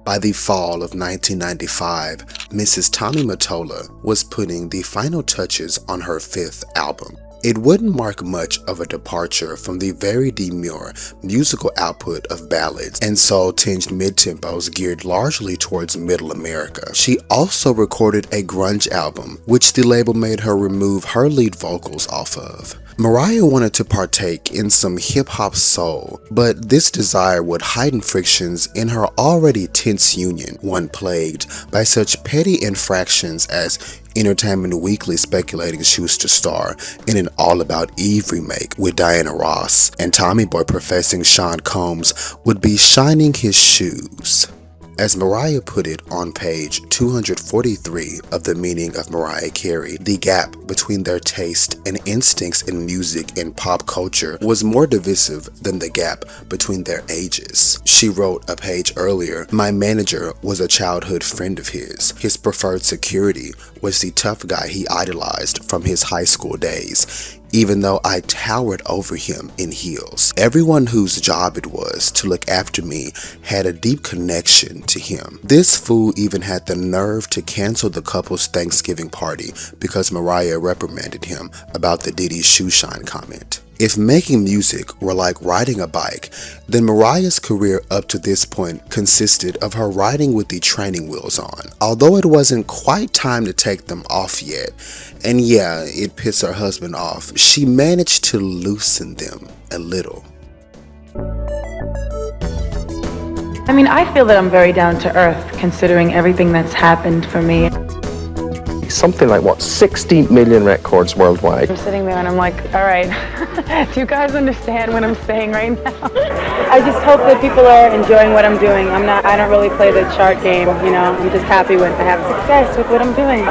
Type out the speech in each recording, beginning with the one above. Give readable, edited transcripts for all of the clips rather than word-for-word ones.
By the fall of 1995, Mrs. Tommy Mottola was putting the final touches on her fifth album. It wouldn't mark much of a departure from the very demure musical output of ballads and soul-tinged mid-tempos geared largely towards Middle America. She also recorded a grunge album, which the label made her remove her lead vocals off of. Mariah wanted to partake in some hip-hop soul, but this desire would heighten frictions in her already tense union, one plagued by such petty infractions as Entertainment Weekly speculating she was to star in an All About Eve remake with Diana Ross, and Tommy Boy professing Sean Combs would be shining his shoes. As Mariah put it on page 243 of The Meaning of Mariah Carey, the gap between their taste and instincts in music and pop culture was more divisive than the gap between their ages. She wrote a page earlier, "My manager was a childhood friend of his. His preferred security was the tough guy he idolized from his high school days, even though I towered over him in heels. Everyone whose job it was to look after me had a deep connection to him." This fool even had the nerve to cancel the couple's Thanksgiving party because Mariah reprimanded him about the Diddy shoe shine comment. If making music were like riding a bike, then Mariah's career up to this point consisted of her riding with the training wheels on. Although it wasn't quite time to take them off yet, and yeah, it pissed her husband off, she managed to loosen them a little. I mean, I feel that I'm very down to earth considering everything that's happened for me. Something like, 60 million records worldwide. I'm sitting there and I'm like, all right, do you guys understand what I'm saying right now? I just hope that people are enjoying what I'm doing. I don't really play the chart game, you know. I'm just happy when I have success with what I'm doing.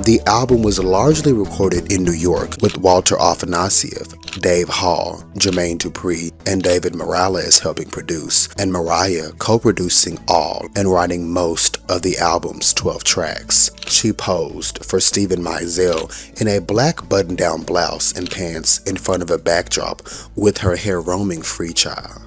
The album was largely recorded in New York with Walter Afanasieff, Dave Hall, Jermaine Dupri, and David Morales helping produce, and Mariah co-producing all and writing most of the album's 12 tracks. She posed for Steven Meisel in a black button-down blouse and pants in front of a backdrop with her hair roaming free child.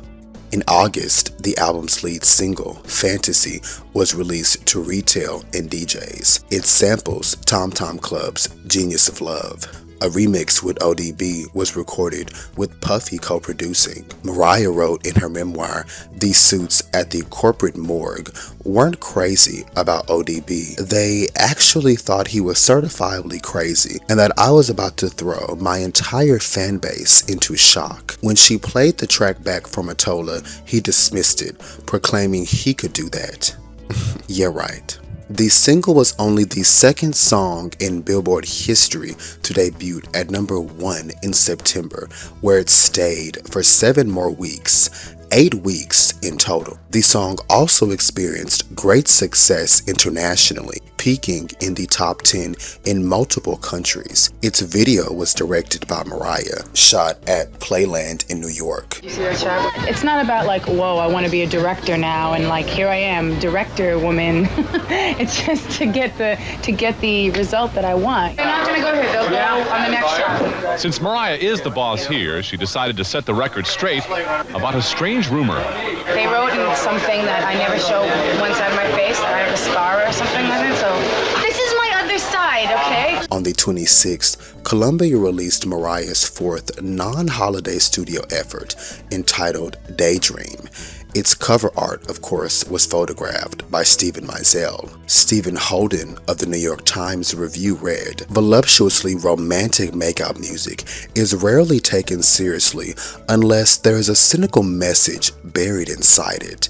In August, the album's lead single, Fantasy, was released to retail and DJs. It samples Tom Tom Club's Genius of Love. A remix with ODB was recorded with Puffy co-producing. Mariah wrote in her memoir, "These suits at the corporate morgue weren't crazy about ODB. They actually thought he was certifiably crazy and that I was about to throw my entire fan base into shock." When she played the track back for Mottola, he dismissed it, proclaiming he could do that. Yeah, right. The single was only the second song in Billboard history to debut at number 1 in September, where it stayed for 7 more weeks, 8 weeks in total. The song also experienced great success internationally, peaking in the top 10 in multiple countries. Its video was directed by Mariah, shot at Playland in New York. It's not about like, whoa, I want to be a director now and like, here I am, director woman. It's just to get the result that I want. They're not going to go here, they'll go on the next shot. Since Mariah is the boss here, she decided to set the record straight about a strange rumor. They wrote in something that I never show one side of my face, that I have a scar or something like that, so this is my other side, okay? On the 26th, Columbia released Mariah's 4th non-holiday studio effort entitled Daydream. Its cover art, of course, was photographed by Steven Meisel. Stephen Holden of the New York Times Review read, "Voluptuously romantic makeout music is rarely taken seriously unless there is a cynical message buried inside it.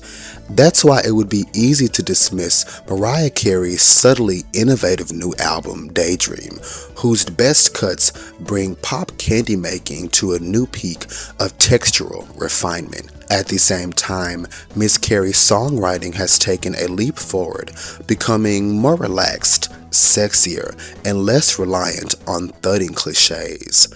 That's why it would be easy to dismiss Mariah Carey's subtly innovative new album, Daydream, whose best cuts bring pop candy making to a new peak of textural refinement. At the same time, Miss Carey's songwriting has taken a leap forward, becoming more relaxed, sexier, and less reliant on thudding cliches.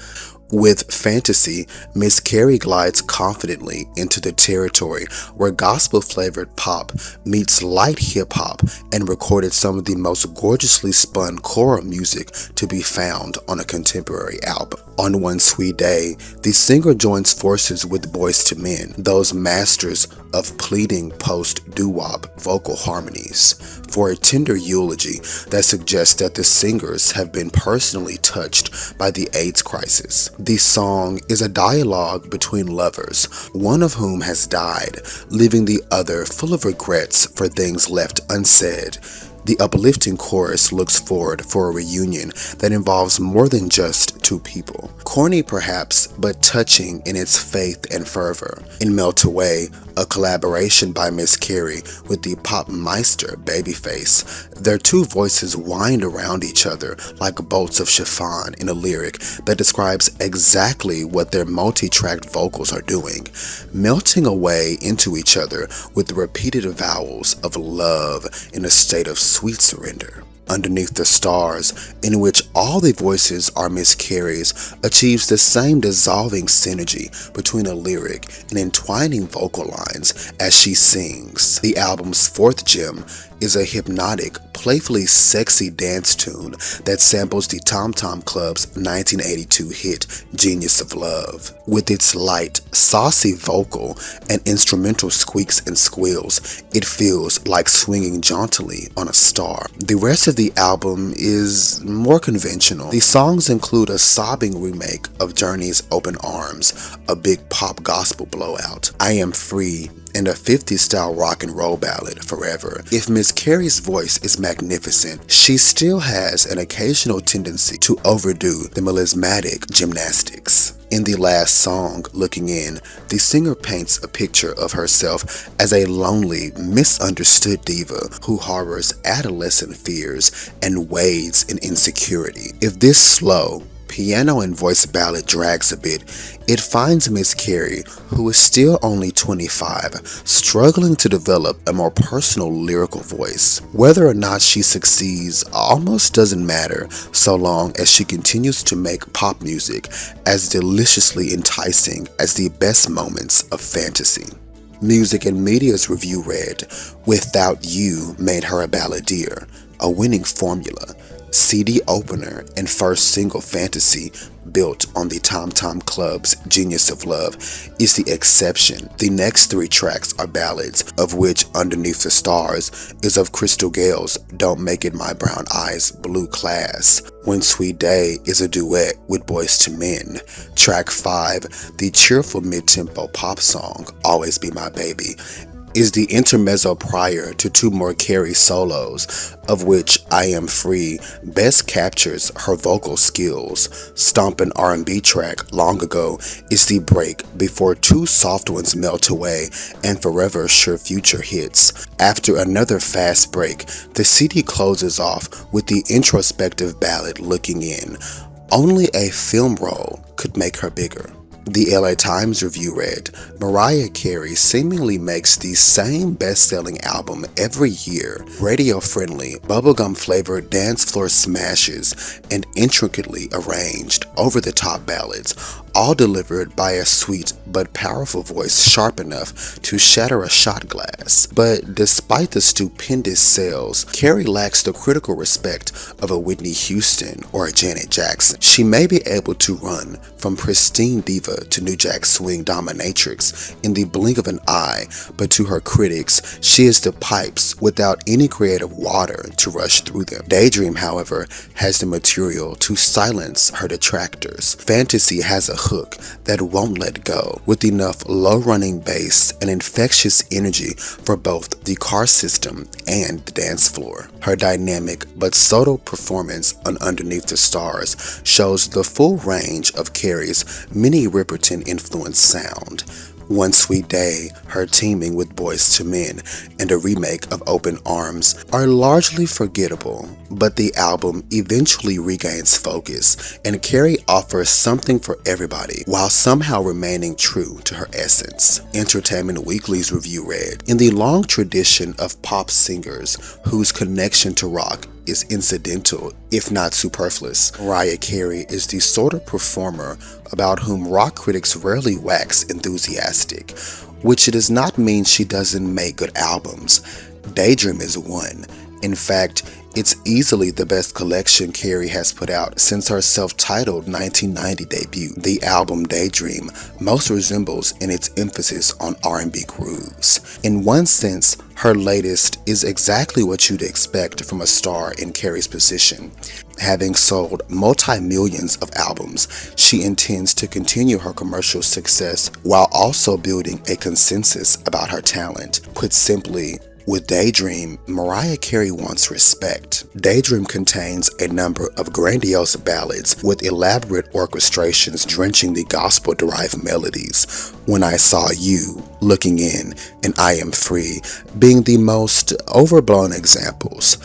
With Fantasy, Miss Carey glides confidently into the territory where gospel-flavored pop meets light hip-hop and recorded some of the most gorgeously spun choral music to be found on a contemporary album. On One Sweet Day, the singer joins forces with Boyz II Men, those masters of pleading post-doo-wop vocal harmonies, for a tender eulogy that suggests that the singers have been personally touched by the AIDS crisis. The song is a dialogue between lovers, one of whom has died, leaving the other full of regrets for things left unsaid. The uplifting chorus looks forward for a reunion that involves more than just two people. Corny perhaps, but touching in its faith and fervor. In Melt Away, a collaboration by Miss Carey with the pop meister Babyface, their two voices wind around each other like bolts of chiffon in a lyric that describes exactly what their multi-tracked vocals are doing, melting away into each other with the repeated avowals of love in a state of sweet surrender. Underneath the Stars, in which all the voices are Miss Carey's, achieves the same dissolving synergy between a lyric and entwining vocal lines as she sings. The album's fourth gem is a hypnotic, playfully sexy dance tune that samples the Tom Tom Club's 1982 hit Genius of Love. With its light, saucy vocal and instrumental squeaks and squeals, it feels like swinging jauntily on a star. The rest of the album is more conventional. The songs include a sobbing remake of Journey's Open Arms, a big pop gospel blowout, I Am Free, and a 50s style rock and roll ballad, Forever. If Miss Carey's voice is magnificent, she still has an occasional tendency to overdo the melismatic gymnastics. In the last song, Looking In, the singer paints a picture of herself as a lonely, misunderstood diva who harbors adolescent fears and wades in insecurity. If this slow, piano and voice ballad drags a bit, it finds Miss Carey, who is still only 25, struggling to develop a more personal lyrical voice. Whether or not she succeeds almost doesn't matter, so long as she continues to make pop music as deliciously enticing as the best moments of Fantasy. Music and Media's review read, Without You made her a balladeer, a winning formula. CD opener and first single Fantasy, built on the Tom Tom Club's Genius of Love, is the exception. The next three tracks are ballads, of which Underneath the Stars is of Crystal Gale's Don't Make It My Brown Eyes Blue class. One Sweet Day is a duet with Boyz II Men. Track 5, the cheerful mid-tempo pop song Always Be My Baby, is the intermezzo prior to two more Carey solos, of which I Am Free best captures her vocal skills. Stompin' R&B track Long Ago is the break before two soft ones Melt Away and Forever Sure Future hits. After another fast break, the CD closes off with the introspective ballad Looking In. Only a film role could make her bigger. The LA Times review read, Mariah Carey seemingly makes the same best-selling album every year, radio-friendly, bubblegum-flavored dance floor smashes, and intricately arranged, over-the-top ballads, all delivered by a sweet but powerful voice sharp enough to shatter a shot glass. But despite the stupendous sales, Carey lacks the critical respect of a Whitney Houston or a Janet Jackson. She may be able to run from pristine diva to New Jack Swing dominatrix in the blink of an eye, but to her critics, she is the pipes without any creative water to rush through them. Daydream, however, has the material to silence her detractors. Fantasy has a hook that won't let go, with enough low-running bass and infectious energy for both the car system and the dance floor. Her dynamic but subtle performance on Underneath the Stars shows the full range of Carey's mini Ripperton influenced sound. One Sweet Day, her teaming with Boyz II Men, and a remake of Open Arms are largely forgettable, but the album eventually regains focus, and Carey offers something for everybody while somehow remaining true to her essence. Entertainment Weekly's review read, in the long tradition of pop singers whose connection to rock is incidental, if not superfluous. Mariah Carey is the sort of performer about whom rock critics rarely wax enthusiastic, which does not mean she doesn't make good albums. Daydream is one. In fact, it's easily the best collection Carey has put out since her self-titled 1990 debut. The album Daydream most resembles in its emphasis on R&B grooves. In one sense, her latest is exactly what you'd expect from a star in Carey's position. Having sold multi-millions of albums, she intends to continue her commercial success while also building a consensus about her talent. Put simply, with Daydream, Mariah Carey wants respect. Daydream contains a number of grandiose ballads with elaborate orchestrations drenching the gospel-derived melodies. When I Saw You, Looking In, and I Am Free being the most overblown examples.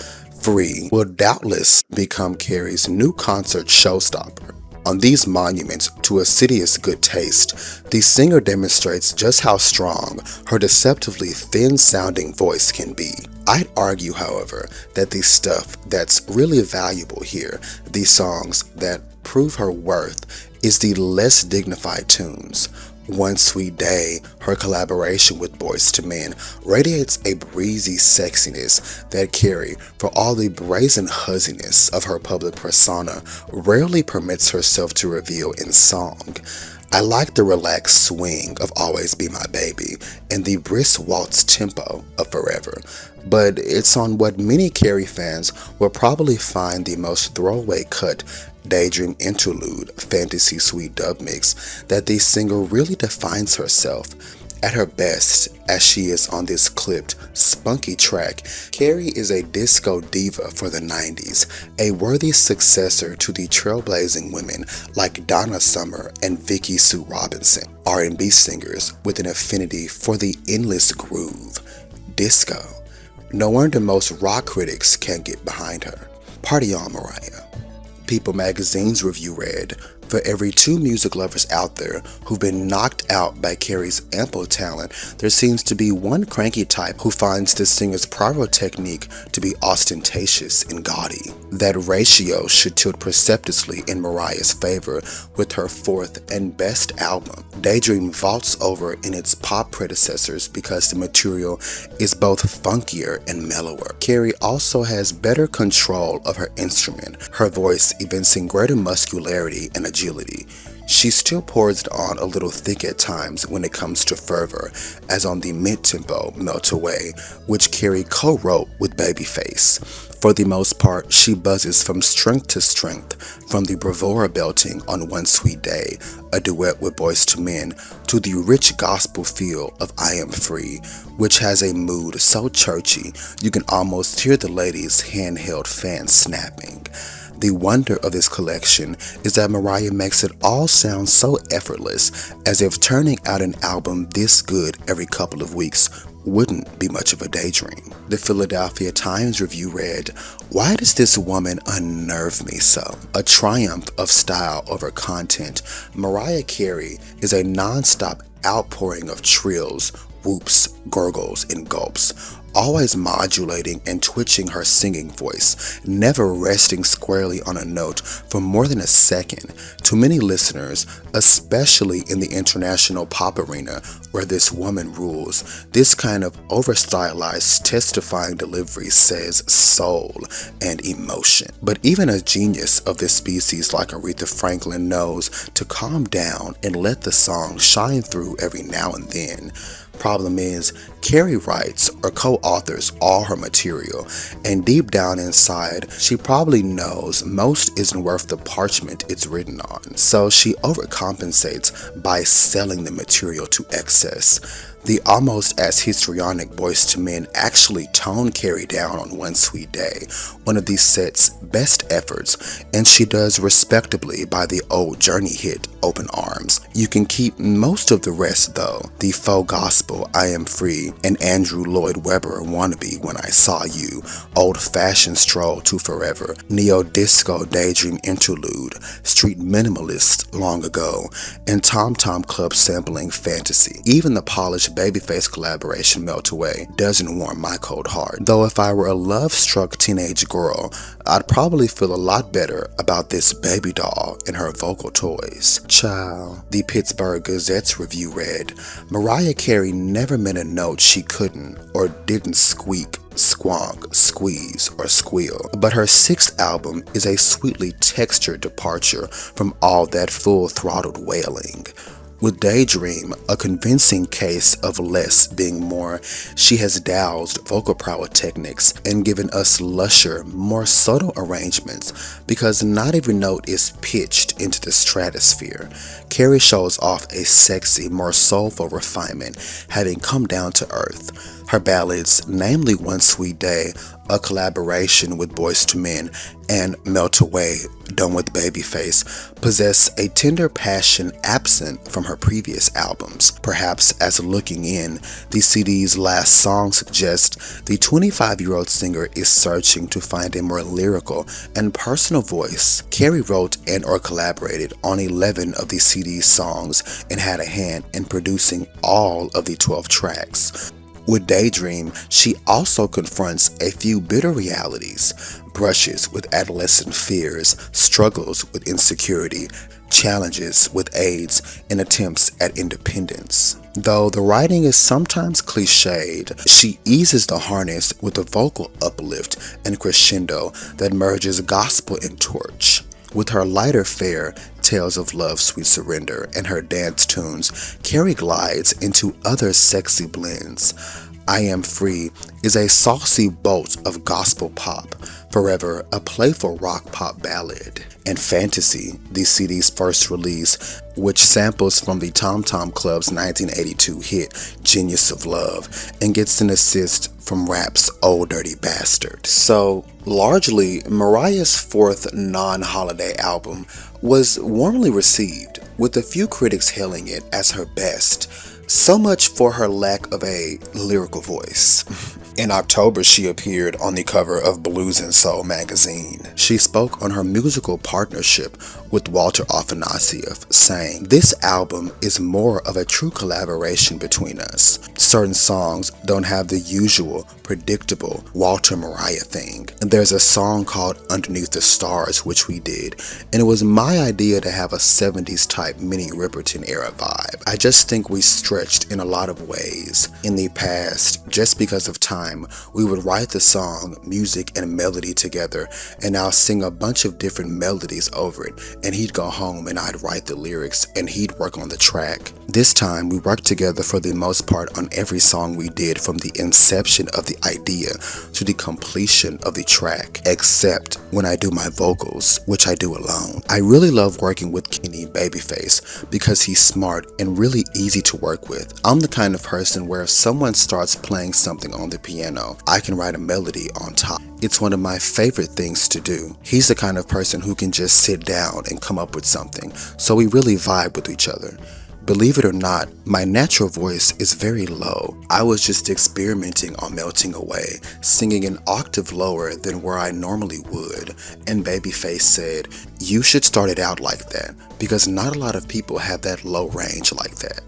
Free will doubtless become Carey's new concert showstopper. On these monuments to assiduous good taste, the singer demonstrates just how strong her deceptively thin-sounding voice can be. I'd argue, however, that the stuff that's really valuable here, the songs that prove her worth, is the less dignified tunes. One Sweet Day, her collaboration with Boyz II Men, radiates a breezy sexiness that Carey, for all the brazen huzziness of her public persona, rarely permits herself to reveal in song. I like the relaxed swing of Always Be My Baby and the brisk waltz tempo of Forever, but it's on what many Carey fans will probably find the most throwaway cut, Daydream Interlude Fantasy Suite dub mix, that the singer really defines herself. At her best, as she is on this clipped, spunky track, Carey is a disco diva for the 90s, a worthy successor to the trailblazing women like Donna Summer and Vicki Sue Robinson, R&B singers with an affinity for the endless groove. Disco. No wonder most rock critics can't get behind her. Party on, Mariah. People magazine's review read, for every 2 music lovers out there who've been knocked out by Carey's ample talent, there seems to be one cranky type who finds the singer's pyrotechnique to be ostentatious and gaudy. That ratio should tilt precipitously in Mariah's favor with her 4th and best album. Daydream vaults over in its pop predecessors because the material is both funkier and mellower. Carey also has better control of her instrument, her voice evincing greater muscularity and agility. She still pours it on a little thick at times when it comes to fervor, as on the mid-tempo Melt Away, which Carey co-wrote with Babyface. For the most part, she buzzes from strength to strength, from the bravura belting on One Sweet Day, a duet with Boyz II Men, to the rich gospel feel of I Am Free, which has a mood so churchy you can almost hear the ladies' handheld fans snapping. The wonder of this collection is that Mariah makes it all sound so effortless, as if turning out an album this good every couple of weeks wouldn't be much of a daydream. The Philadelphia Times review read, "Why does this woman unnerve me so?" A triumph of style over content, Mariah Carey is a non-stop outpouring of trills, whoops, gurgles, and gulps, always modulating and twitching her singing voice, never resting squarely on a note for more than a second. To many listeners, especially in the international pop arena where this woman rules, this kind of over-stylized, testifying delivery says soul and emotion. But even a genius of this species like Aretha Franklin knows to calm down and let the song shine through every now and then. Problem is, Carey writes or co-authors all her material, and deep down inside, she probably knows most isn't worth the parchment it's written on, so she overcompensates by selling the material to excess. The almost as histrionic Boyz II Men actually toned Carey down on One Sweet Day, one of the set's best efforts, and she does respectably by the old Journey hit Open Arms. You can keep most of the rest though. The faux gospel I Am Free An Andrew Lloyd Webber wannabe When I Saw You, Old-Fashioned Stroll to Forever, Neo-Disco Daydream Interlude, Street Minimalist Long Ago, and Tom Tom Club sampling Fantasy. Even the polished Babyface collaboration Melt Away doesn't warm my cold heart. Though if I were a love-struck teenage girl, I'd probably feel a lot better about this baby doll and her vocal toys. Child. The Pittsburgh Gazette's review read, Mariah Carey never meant a note she couldn't or didn't squeak, squonk, squeeze, or squeal. But her sixth album is a sweetly textured departure from all that full-throttled wailing. With Daydream, a convincing case of less being more, she has doused vocal power techniques and given us lusher, more subtle arrangements because not every note is pitched into the stratosphere. Carey shows off a sexy, more soulful refinement, having come down to earth. Her ballads, namely One Sweet Day, a collaboration with Boyz II Men, and Melt Away, done with Babyface, possess a tender passion absent from her previous albums. Perhaps as looking in, the CD's last song suggests the 25-year-old singer is searching to find a more lyrical and personal voice. Carey wrote and or collaborated on 11 of the CD's songs and had a hand in producing all of the 12 tracks. With Daydream, she also confronts a few bitter realities, brushes with adolescent fears, struggles with insecurity, challenges with AIDS, and attempts at independence. Though the writing is sometimes cliched, she eases the harness with a vocal uplift and crescendo that merges gospel and torch. With her lighter fare, Tales of Love, Sweet Surrender, and her dance tunes, Carey glides into other sexy blends. I Am Free is a saucy bolt of gospel pop, Forever a playful rock pop ballad, and Fantasy, the CD's first release, which samples from the Tom Tom Club's 1982 hit Genius of Love and gets an assist from rap's Old Dirty Bastard. So, largely, Mariah's fourth non-holiday album was warmly received, with a few critics hailing it as her best. So much for her lack of a lyrical voice. In October, she appeared on the cover of Blues and Soul magazine. She spoke on her musical partnership with Walter Afanasieff, saying, "This album is more of a true collaboration between us. Certain songs don't have the usual, predictable Walter Mariah thing. There's a song called Underneath the Stars, which we did, and it was my idea to have a 70s type Minnie Riperton era vibe. I just think we stretched in a lot of ways. In the past, just because of time, we would write the song, music, and melody together, and I'll sing a bunch of different melodies over it, and he'd go home and I'd write the lyrics, and he'd work on the track. This time, we worked together for the most part on every song we did, from the inception of the idea to the completion of the track, except when I do my vocals, which I do alone. I really love working with Kenny Babyface because he's smart and really easy to work with. I'm the kind of person where if someone starts playing something on the piano, I can write a melody on top. It's one of my favorite things to do. He's the kind of person who can just sit down and come up with something, so we really vibe with each other. Believe it or not, my natural voice is very low. I was just experimenting on Melting Away, singing an octave lower than where I normally would, and Babyface said, "You should start it out like that, because not a lot of people have that low range like that."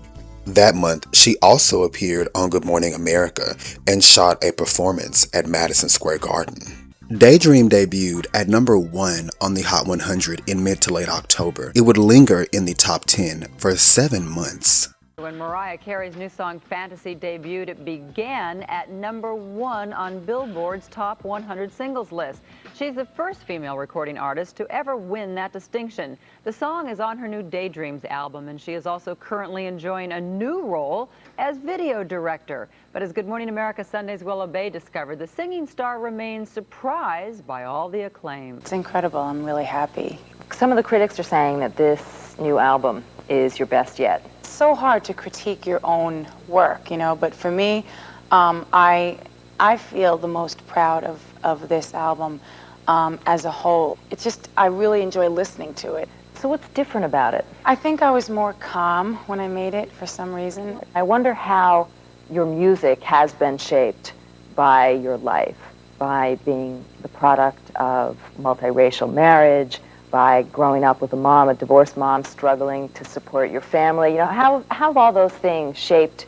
That month, she also appeared on Good Morning America and shot a performance at Madison Square Garden. Daydream debuted at number 1 on the Hot 100 in mid to late October. It would linger in the top 10 for 7 months. When Mariah Carey's new song Fantasy debuted, it began at number 1 on Billboard's Top 100 Singles list. She's the first female recording artist to ever win that distinction. The song is on her new Daydreams album, and she is also currently enjoying a new role as video director. But as Good Morning America Sunday's Willow Bay discovered, the singing star remains surprised by all the acclaim. It's incredible. I'm really happy. Some of the critics are saying that this new album is your best yet. It's so hard to critique your own work, you know, but for me, I feel the most proud of this album as a whole. It's just, I really enjoy listening to it. So what's different about it? I think I was more calm when I made it for some reason. I wonder how your music has been shaped by your life, by being the product of multiracial marriage, by growing up with a divorced mom, struggling to support your family. You know, how have all those things shaped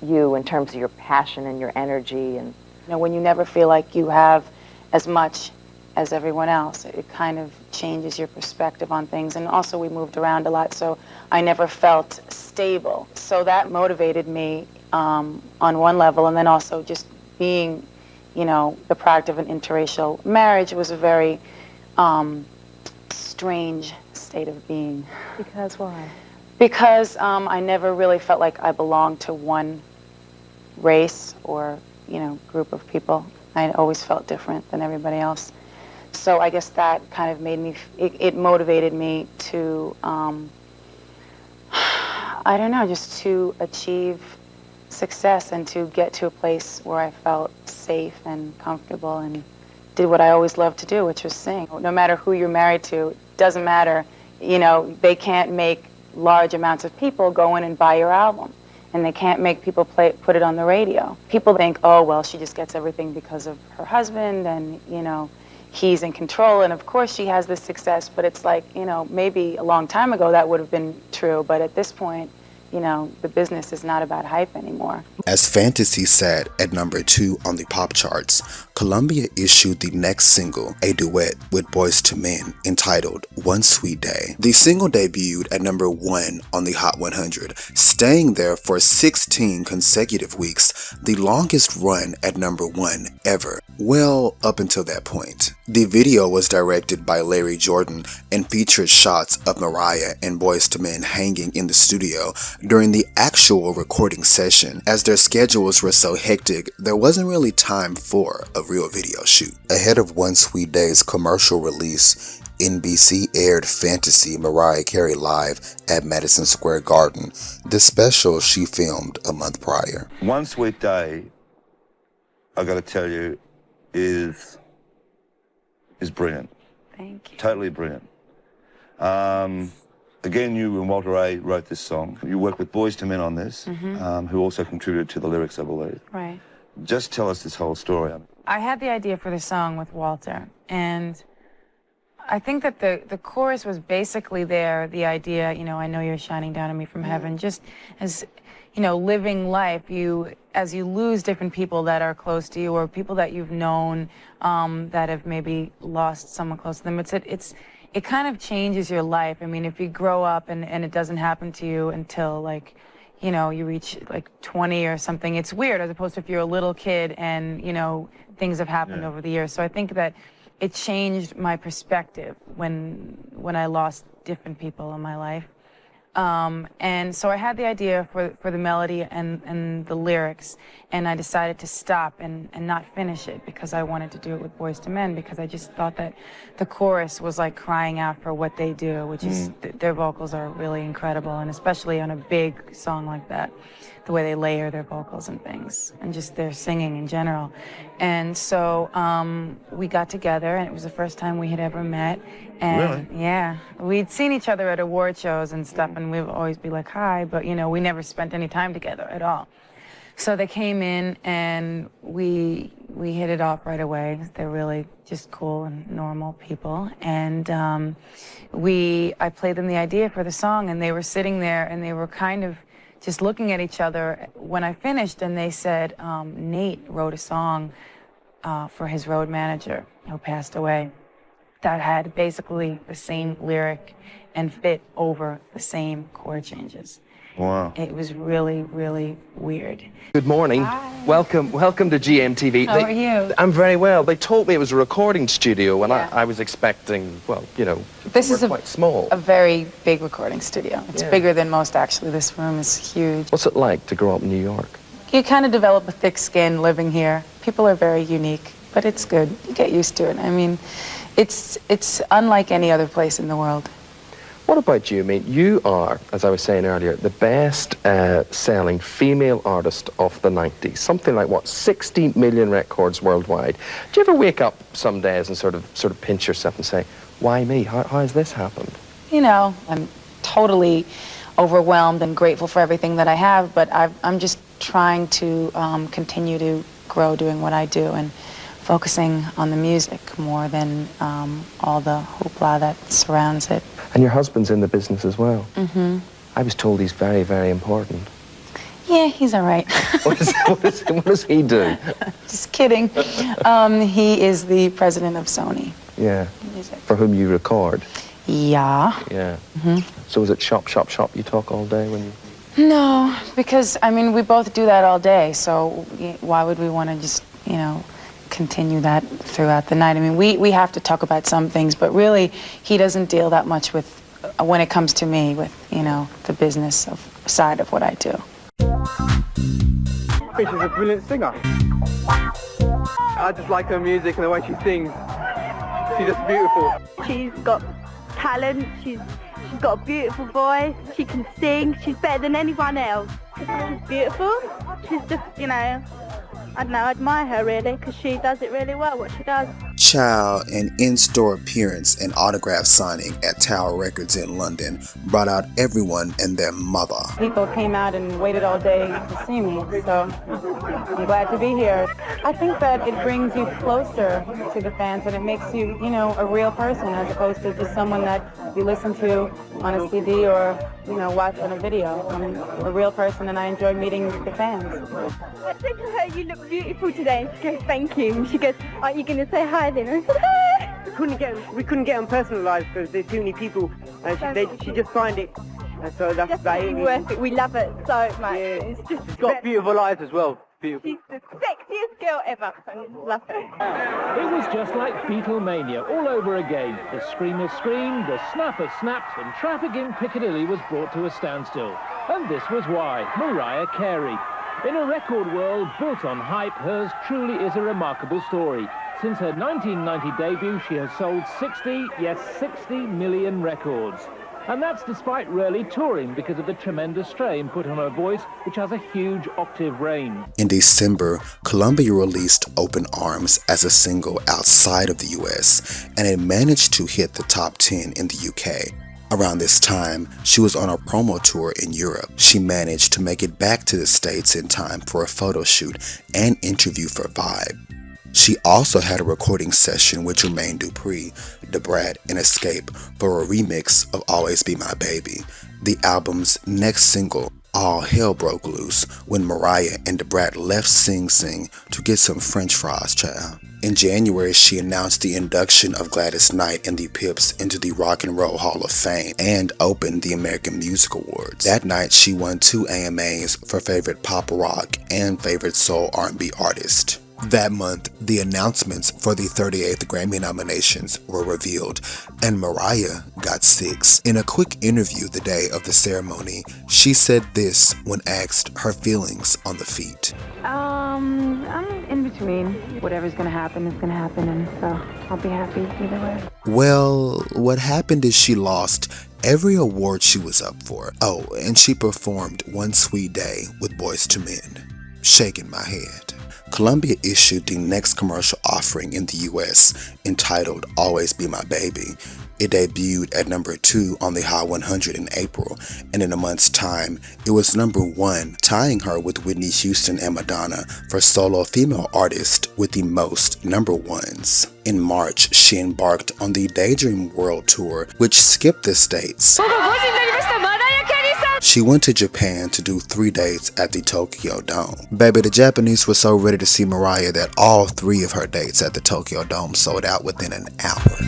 you in terms of your passion and your energy? And you know, when you never feel like you have as much as everyone else, it kind of changes your perspective on things. And also we moved around a lot, so I never felt stable. So that motivated me on one level, and then also just being, you know, the product of an interracial marriage was a very strange state of being. because why? Because I never really felt like I belonged to one race or, you know, group of people. I always felt different than everybody else. So I guess that kind of made me, it motivated me to, I don't know, just to achieve success and to get to a place where I felt safe and comfortable and did what I always loved to do, which was sing. No matter who you're married to, it doesn't matter, you know, they can't make large amounts of people go in and buy your album. And they can't make people put it on the radio. People think, oh, well, she just gets everything because of her husband and, you know, he's in control. And of course she has this success, but it's like, you know, maybe a long time ago that would have been true. But at this point, you know, the business is not about hype anymore. As Fantasy sat at number 2 on the pop charts, Columbia issued the next single, a duet with Boyz II Men, entitled One Sweet Day. The single debuted at number 1 on the Hot 100, staying there for 16 consecutive weeks, the longest run at number 1 ever. Well, up until that point. The video was directed by Larry Jordan and featured shots of Mariah and Boyz II Men hanging in the studio during the actual recording session. As their schedules were so hectic, there wasn't really time for a real video shoot. Ahead of One Sweet Day's commercial release, NBC aired Fantasy Mariah Carey live at Madison Square Garden, the special she filmed a month prior. One Sweet Day, I gotta tell you, is brilliant. Thank you. Totally brilliant. Again, you and Walter A. wrote this song. You worked with Boyz II Men on this, who also contributed to the lyrics, I believe. Right. Just tell us this whole story. I had the idea for the song with Walter, and I think that the chorus was basically there, the idea, you know, I know you're shining down on me from heaven, just as, you know, living life, as you lose different people that are close to you or people that you've known that have maybe lost someone close to them, it kind of changes your life. I mean, if you grow up and it doesn't happen to you until, like, you know, you reach like 20 or something, it's weird, as opposed to if you're a little kid and, you know, things have happened over the years. So I think that it changed my perspective when I lost different people in my life. And so I had the idea for the melody and the lyrics, and I decided to stop and not finish it because I wanted to do it with Boyz II Men, because I just thought that the chorus was like crying out for what they do, which is their vocals are really incredible, and especially on a big song like that, the way they layer their vocals and things, and just their singing in general. And so we got together, and it was the first time we had ever met. And really? Yeah, we'd seen each other at award shows and stuff, and we would always be like, hi, but, you know, we never spent any time together at all. So they came in, and we hit it off right away. They're really just cool and normal people. And I played them the idea for the song, and they were sitting there, and they were kind of just looking at each other when I finished, and they said, Nate wrote a song for his road manager who passed away that had basically the same lyric and fit over the same chord changes. Wow. It was really, really weird. Good morning. Hi. Welcome to GMTV. How are you? I'm very well. They told me it was a recording studio, and Yeah. I was expecting, well, you know, This is quite small. a very big recording studio. It's bigger than most, actually. This room is huge. What's it like to grow up in New York? You kind of develop a thick skin living here. People are very unique, but it's good. You get used to it. I mean, it's unlike any other place in the world. What about you? I mean, you are, as I was saying earlier, the best selling female artist of the 90s. Something like, what, 60 million records worldwide. Do you ever wake up some days and sort of pinch yourself and say, why me? How has this happened? You know, I'm totally overwhelmed and grateful for everything that I have, but I'm just trying to continue to grow doing what I do and focusing on the music more than all the hoopla that surrounds it. And your husband's in the business as well. Mm-hmm. I was told he's very, very important. Yeah, he's all right. What does he do? Just kidding. He is the president of Sony. Yeah. Music. For whom you record. Yeah. Yeah. Mm-hmm. So is it shop, shop, shop you talk all day when you... No, because, I mean, we both do that all day, so why would we want to just, you know, continue that throughout the night? I mean, we have to talk about some things, but really, he doesn't deal that much with, when it comes to me, with, you know, the business side of what I do. I think she's a brilliant singer. I just like her music and the way she sings. She's just beautiful. She's got talent, she's got a beautiful voice, she can sing, she's better than anyone else. She's beautiful, she's just, you know, I don't know, I admire her really, because she does it really well, what she does. Child, an in-store appearance and autograph signing at Tower Records in London brought out everyone and their mother. People came out and waited all day to see me, so I'm glad to be here. I think that it brings you closer to the fans and it makes you, you know, a real person as opposed to just someone that you listen to on a CD or, you know, watch on a video. I'm a real person and I enjoy meeting the fans. I said to her, you look beautiful today, and she goes, thank you. And she goes, are you going to say hi then? I said, We couldn't get on personal life because there's too many people, and she just signed it. And so that's just worth it. We love it so much. Yeah. It's just She's got beautiful eyes as well. Beautiful. She's the sexiest girl ever. I just love her. It was just like Beatlemania all over again. The screamers screamed, the snappers snapped, and traffic in Piccadilly was brought to a standstill. And this was why. Mariah Carey. In a record world built on hype, hers truly is a remarkable story. Since her 1990 debut, she has sold 60 million records. And that's despite rarely touring because of the tremendous strain put on her voice, which has a huge octave range. In December, Columbia released Open Arms as a single outside of the US, and it managed to hit the top 10 in the UK. Around this time, she was on a promo tour in Europe. She managed to make it back to the States in time for a photo shoot and interview for Vibe. She also had a recording session with Jermaine Dupri, Debrat, and Escape for a remix of Always Be My Baby, the album's next single. All hell broke loose when Mariah and Debrat left Sing Sing to get some French fries, child. In January, she announced the induction of Gladys Knight and the Pips into the Rock and Roll Hall of Fame and opened the American Music Awards. That night, she won 2 AMAs for Favorite Pop Rock and Favorite Soul R&B Artist. That month, the announcements for the 38th Grammy nominations were revealed, and Mariah got 6. In a quick interview the day of the ceremony, she said this when asked her feelings on the feat. I'm in between. Whatever's gonna happen is gonna happen, and so I'll be happy either way. Well, what happened is she lost every award she was up for. Oh, and she performed One Sweet Day with Boyz II Men. Shaking my head. Columbia issued the next commercial offering in the US, entitled Always Be My Baby. It debuted at number 2 on the Hot 100 in April, and in a month's time, it was number 1, tying her with Whitney Houston and Madonna for solo female artist with the most number 1s. In March, she embarked on the Daydream World Tour, which skipped the States. She went to Japan to do 3 dates at the Tokyo Dome. Baby, the Japanese were so ready to see Mariah that all 3 of her dates at the Tokyo Dome sold out within an hour.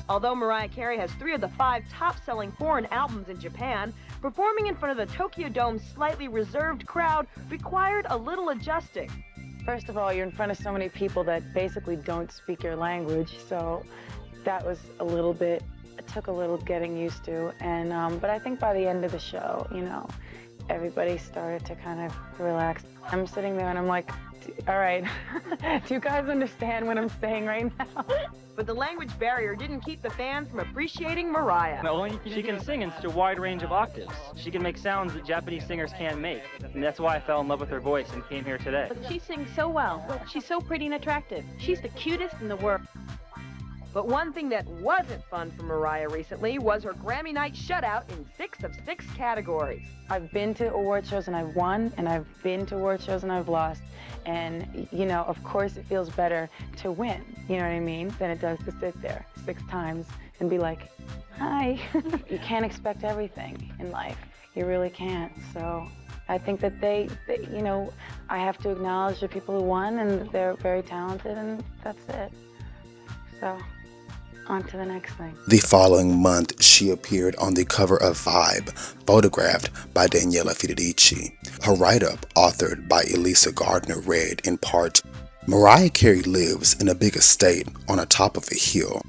Although Mariah Carey has 3 of the 5 top-selling foreign albums in Japan, performing in front of the Tokyo Dome's slightly reserved crowd required a little adjusting. First of all, you're in front of so many people that basically don't speak your language, so that was it took a little getting used to, and but I think by the end of the show, you know, everybody started to kind of relax. I'm sitting there and I'm like, all right, do you guys understand what I'm saying right now? But the language barrier didn't keep the fans from appreciating Mariah. No, she can sing in such a wide range of octaves. She can make sounds that Japanese singers can't make. And that's why I fell in love with her voice and came here today. She sings so well. She's so pretty and attractive. She's the cutest in the world. But one thing that wasn't fun for Mariah recently was her Grammy night shutout in 6 of 6 categories. I've been to award shows and I've won, and I've been to award shows and I've lost. And, you know, of course it feels better to win, you know what I mean, than it does to sit there 6 times and be like, hi. You can't expect everything in life. You really can't. So I think that they, you know, I have to acknowledge the people who won, and they're very talented, and that's it. So, on to the next thing. The following month, she appeared on the cover of Vibe, photographed by Daniela Federici. Her write-up, authored by Elisa Gardner, read in part, Mariah Carey lives in a big estate on the top of a hill.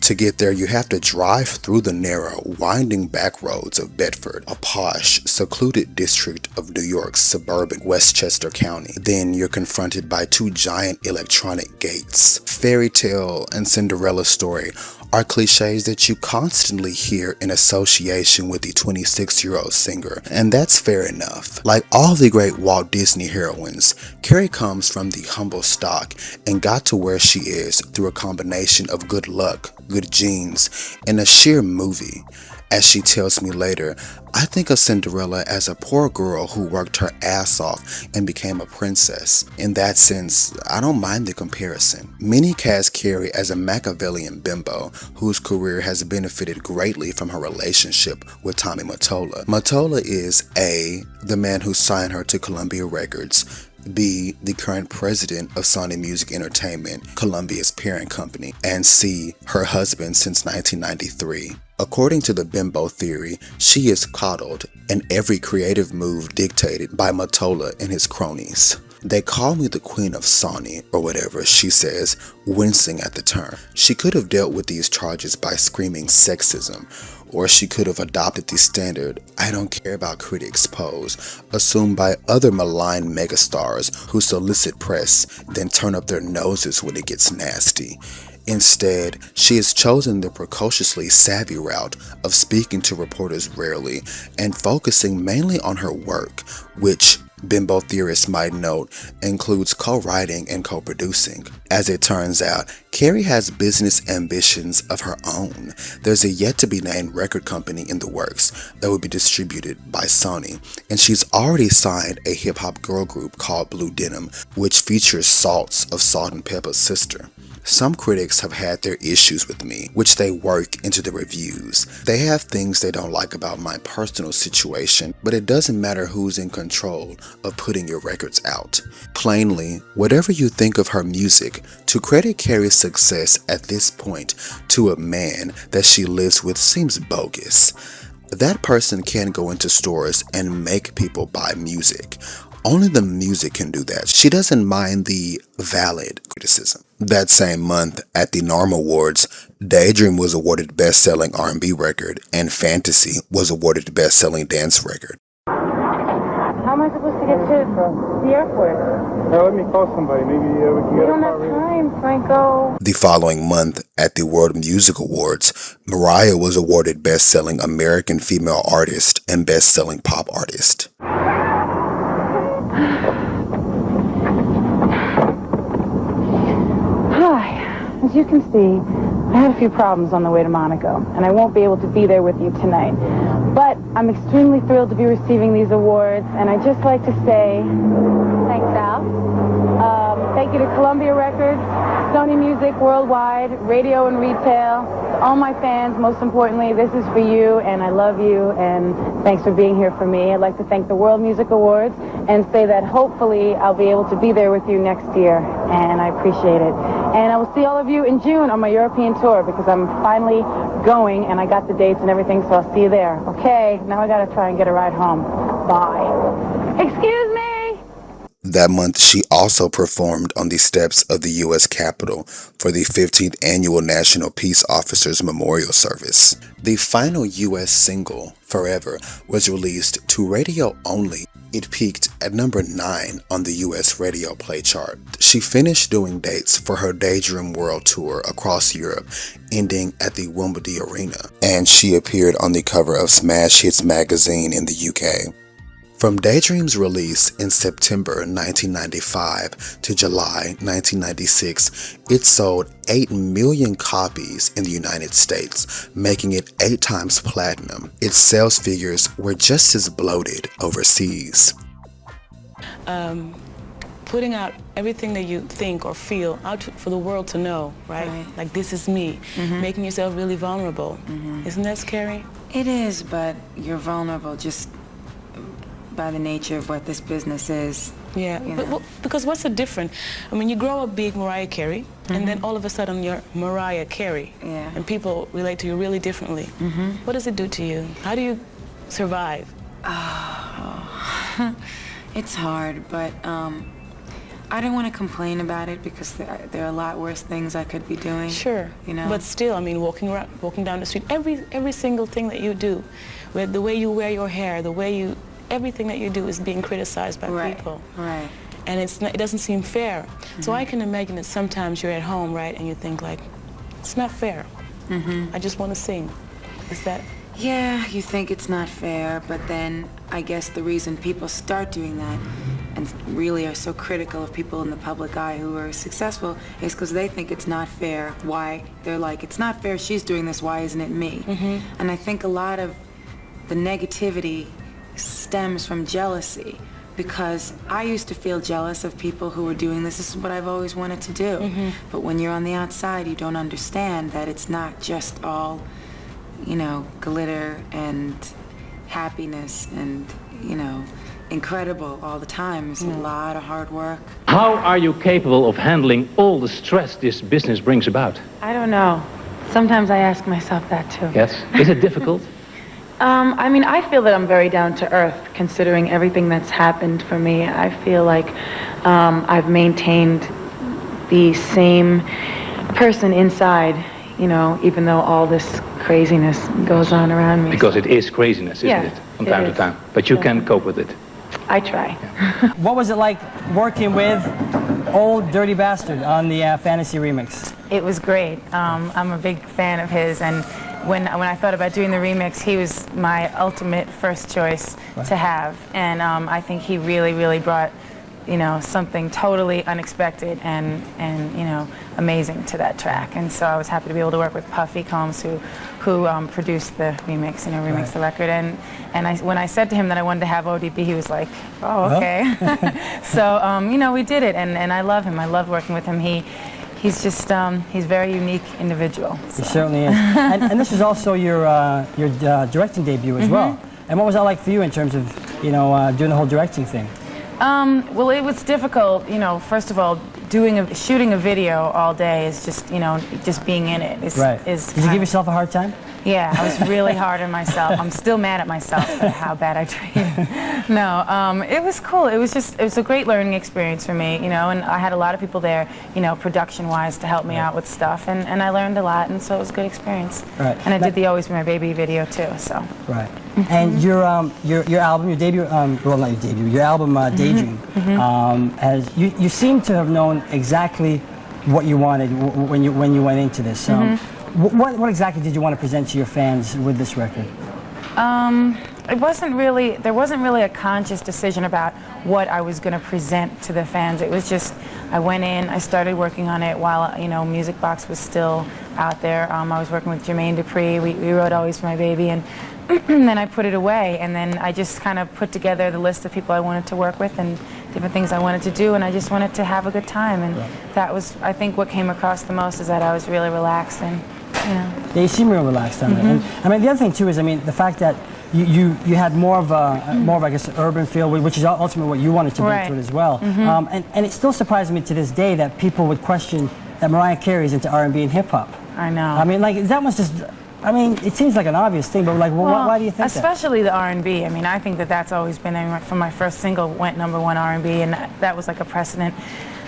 To get there, you have to drive through the narrow, winding back roads of Bedford, a posh, secluded district of New York's suburban Westchester County. Then you're confronted by 2 giant electronic gates. Fairy tale and Cinderella story are cliches that you constantly hear in association with the 26-year-old singer, and that's fair enough. Like all the great Walt Disney heroines, Carey comes from the humble stock and got to where she is through a combination of good luck, good genes, and a sheer movie. As she tells me later, I think of Cinderella as a poor girl who worked her ass off and became a princess. In that sense, I don't mind the comparison. Many cast Carey as a Machiavellian bimbo whose career has benefited greatly from her relationship with Tommy Mottola. Mottola is A, the man who signed her to Columbia Records, B, the current president of Sony Music Entertainment, Columbia's parent company, and C, her husband since 1993. According to the bimbo theory, she is coddled and every creative move dictated by Mottola and his cronies. They call me the queen of Sony, or whatever, she says, wincing at the term. She could have dealt with these charges by screaming sexism, or she could have adopted the standard "I don't care about critics" pose, assumed by other malign megastars who solicit press, then turn up their noses when it gets nasty. Instead, she has chosen the precociously savvy route of speaking to reporters rarely and focusing mainly on her work, which, bimbo theorists might note, includes co-writing and co-producing. As it turns out, Carey has business ambitions of her own. There's a yet-to-be-named record company in the works that will be distributed by Sony, and she's already signed a hip-hop girl group called Blue Denim, which features Salts of Salt and Pepper's sister. Some critics have had their issues with me, which they work into the reviews. They have things they don't like about my personal situation, but it doesn't matter who's in control of putting your records out. Plainly, whatever you think of her music, to credit Carey's success at this point to a man that she lives with seems bogus. That person can go into stores and make people buy music. Only the music can do that. She doesn't mind the valid criticism. That same month, at the NARM Awards, Daydream was awarded Best-Selling R&B Record, and Fantasy was awarded Best-Selling Dance Record. How am I supposed to get to the airport? Let me call somebody. Maybe we can get We don't have time, Franco. The following month, at the World Music Awards, Mariah was awarded Best-Selling American Female Artist and Best-Selling Pop Artist. Hi. As you can see, I had a few problems on the way to Monaco, and I won't be able to be there with you tonight. But I'm extremely thrilled to be receiving these awards, and I'd just like to say thanks, Al. Thank you to Columbia Records, Sony Music Worldwide, Radio and Retail, to all my fans, most importantly, this is for you, and I love you, and thanks for being here for me. I'd like to thank the World Music Awards and say that hopefully I'll be able to be there with you next year, and I appreciate it. And I will see all of you in June on my European tour, because I'm finally going, and I got the dates and everything, so I'll see you there. Okay, now I gotta try and get a ride home. Bye. Excuse me! That month, she also performed on the steps of the U.S. Capitol for the 15th Annual National Peace Officers Memorial Service. The final U.S. single, Forever, was released to radio only. It peaked at number 9 on the U.S. radio play chart. She finished doing dates for her Daydream World Tour across Europe, ending at the Wimbledon Arena, and she appeared on the cover of Smash Hits magazine in the UK. From Daydream's release in September 1995 to July 1996, it sold 8 million copies in the United States, making it 8 times platinum. Its sales figures were just as bloated overseas. Putting out everything that you think or feel out for the world to know, right? Like, this is me, making yourself really vulnerable. Isn't that scary? It is, but you're vulnerable just by the nature of what this business is. Yeah, because what's the difference? I mean, you grow up being Mariah Carey, and then all of a sudden you're Mariah Carey, and people relate to you really differently. What does it do to you? How do you survive? It's hard, but I don't want to complain about it because there are a lot worse things I could be doing. Sure, you know. But still, I mean, walking down the street, every single thing that you do, with the way you wear your hair, the way you, everything that you do is being criticized by people. Right. And it doesn't seem fair. So I can imagine that sometimes you're at home, right, and you think like, it's not fair. I just want to sing. Is that? Yeah, you think it's not fair, but then I guess the reason people start doing that and really are so critical of people in the public eye who are successful is because they think it's not fair. Why? They're like, it's not fair, she's doing this, why isn't it me? And I think a lot of the negativity stems from jealousy, because I used to feel jealous of people who were doing this. This is what I've always wanted to do. But when you're on the outside, you don't understand that it's not just all, you know, glitter and happiness and, you know, incredible all the time. It's a lot of hard work. How are you capable of handling all the stress this business brings about? I don't know. Sometimes I ask myself that too. Yes. Is it difficult? I mean, I feel that I'm very down to earth considering everything that's happened for me. I feel like I've maintained the same person inside, you know, even though all this craziness goes on around me. Because it is craziness, isn't it? From time to time. But you can cope with it. I try. What was it like working with Old Dirty Bastard on the Fantasy remix? It was great. I'm a big fan of his, and when I thought about doing the remix, he was my ultimate first choice to have, and I think he really brought, you know, something totally unexpected and you know, amazing to that track. And so I was happy to be able to work with Puffy Combs, who produced the remix, you know, remixed the record. And when I said to him that I wanted to have ODB, he was like, oh, okay. So you know, we did it, and I love him. I love working with him. He's just he's a very unique individual. So. He certainly is. And this is also your directing debut as well. And what was that like for you in terms of, you know, doing the whole directing thing? Well, it was difficult, you know. First of all, shooting a video all day is just, you know, just being in it. Did you give yourself a hard time? Yeah, I was really hard on myself. I'm still mad at myself for how bad I treated. No, it was cool. It was a great learning experience for me, you know, and I had a lot of people there, you know, production-wise to help me out with stuff, and I learned a lot, and so it was a good experience. Right. And I did the Always Be My Baby video too, so. Right. And your album, your debut, well, not your debut, your album, Daydream, as you seem to have known exactly what you wanted when you went into this. What exactly did you want to present to your fans with this record? There wasn't really a conscious decision about what I was going to present to the fans. It was just, I went in, I started working on it while, you know, Music Box was still out there. I was working with Jermaine Dupri. We wrote Always For My Baby, and then I put it away, and then I just kind of put together the list of people I wanted to work with and different things I wanted to do, and I just wanted to have a good time, and that was, I think, what came across the most is that I was really relaxed, and you know. Yeah, you seem real relaxed on it. And, I mean, the other thing too is, I mean, the fact that you had more of I guess, an urban feel, which is ultimately what you wanted to bring to it as well. And it still surprises me to this day that people would question that Mariah Carey is into R&B and hip hop. I know. I mean, like, that must just, I mean, it seems like an obvious thing, but like, well, why do you think especially the R&B. I mean, I think that that's always been, I mean, from my first single went #1 R&B, and that was like a precedent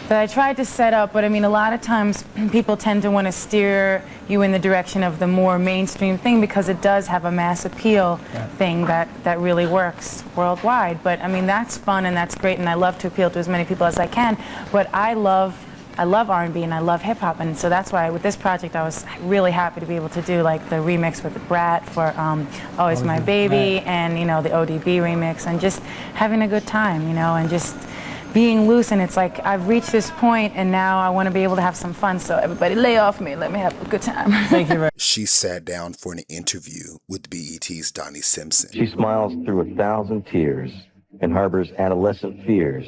that I tried to set up. But I mean, a lot of times people tend to want to steer you in the direction of the more mainstream thing because it does have a mass appeal thing that really works worldwide. But I mean, that's fun and that's great, and I love to appeal to as many people as I can. But I love I love R&B and I love hip hop, and so that's why with this project I was really happy to be able to do like the remix with Brat for Always My Baby, and you know, the ODB remix, and just having a good time, you know, and just being loose. And it's like I've reached this point and now I want to be able to have some fun, so everybody lay off me, let me have a good time. Thank you very much. She sat down for an interview with BET's Donnie Simpson. She smiles through 1,000 tears and harbors adolescent fears.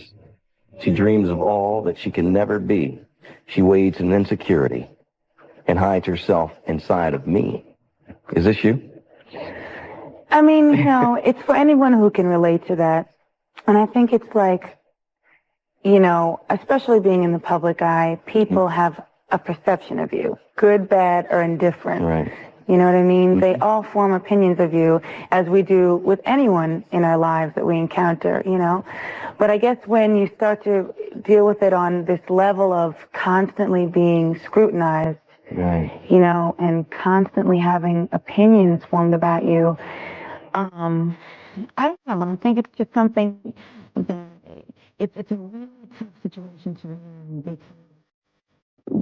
She dreams of all that she can never be. She wades in insecurity and hides herself inside of me. Is this you? I mean, you know, it's for anyone who can relate to that. And I think it's like, you know, especially being in the public eye, people have a perception of you, good, bad, or indifferent. Right. You know what I mean? They all form opinions of you, as we do with anyone in our lives that we encounter, you know. But I guess when you start to deal with it on this level of constantly being scrutinized, right, you know, and constantly having opinions formed about you, I don't know. I think it's just something that it's a really tough situation to be in, because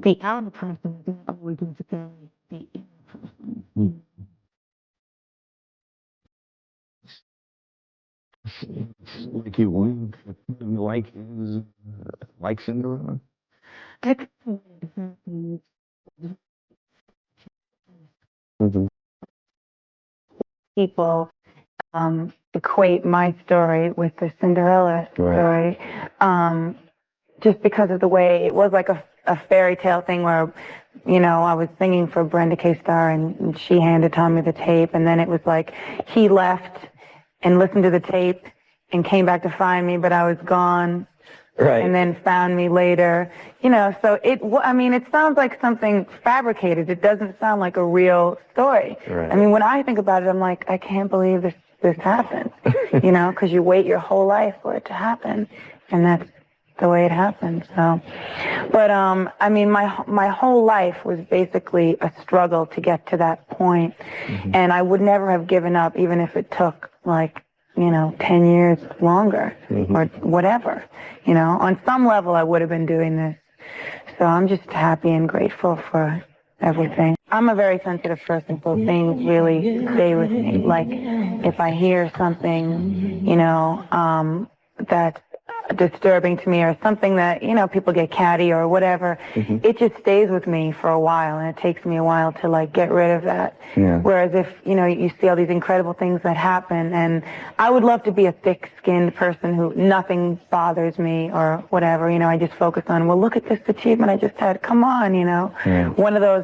the outer person is not always necessarily the inner person. Like you win, like Cinderella? People equate my story with the Cinderella story, just because of the way it was like a fairy tale thing where, you know, I was singing for Brenda K. Starr and she handed Tommy the tape, and then it was like he left and listened to the tape and came back to find me, but I was gone. Right. And then found me later, you know, so I mean, it sounds like something fabricated. It doesn't sound like a real story. Right. I mean, when I think about it, I'm like, I can't believe this happened, you know, because you wait your whole life for it to happen, and that's the way it happened. So, but I mean, my whole life was basically a struggle to get to that point, and I would never have given up, even if it took like, you know, 10 years longer or whatever. You know, on some level I would have been doing this. So I'm just happy and grateful for everything. I'm a very sensitive person, so things really stay with me. Like if I hear something, you know, that's disturbing to me, or something that, you know, people get catty or whatever, it just stays with me for a while, and it takes me a while to like get rid of that. Yeah. Whereas if, you know, you see all these incredible things that happen, and I would love to be a thick-skinned person who nothing bothers me or whatever, you know, I just focus on, well, look at this achievement I just had, come on, you know. One of those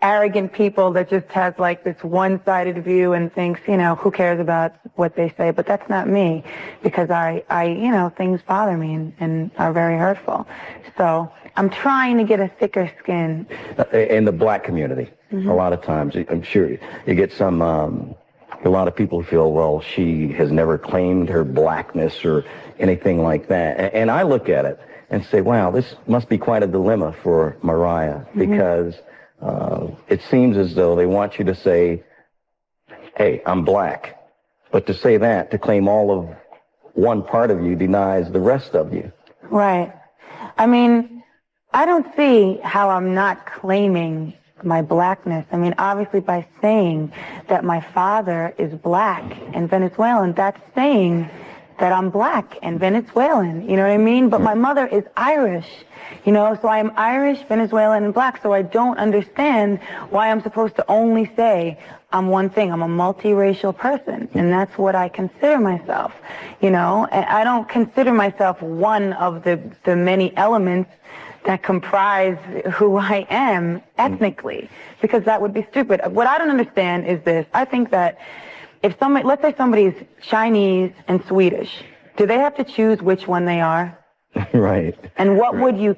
arrogant people that just has like this one-sided view and thinks, you know, who cares about what they say? But that's not me, because I you know, things bother me and are very hurtful. So I'm trying to get a thicker skin. In the black community, a lot of times, I'm sure you get some, a lot of people feel, well, she has never claimed her blackness or anything like that. And I look at it and say, wow, this must be quite a dilemma for Mariah, because it seems as though they want you to say, hey, I'm black. But to say that, to claim all of one part of you, denies the rest of you. Right. I mean, I don't see how I'm not claiming my blackness. I mean, obviously by saying that my father is black and Venezuelan, that's saying that I'm black and Venezuelan, you know what I mean? But my mother is Irish, you know, so I am Irish, Venezuelan, and black, so I don't understand why I'm supposed to only say I'm one thing. I'm a multiracial person, and that's what I consider myself, you know? And I don't consider myself one of the many elements that comprise who I am ethnically, because that would be stupid. What I don't understand is this. I think that if somebody, let's say somebody's Chinese and Swedish, do they have to choose which one they are? Right. And what would you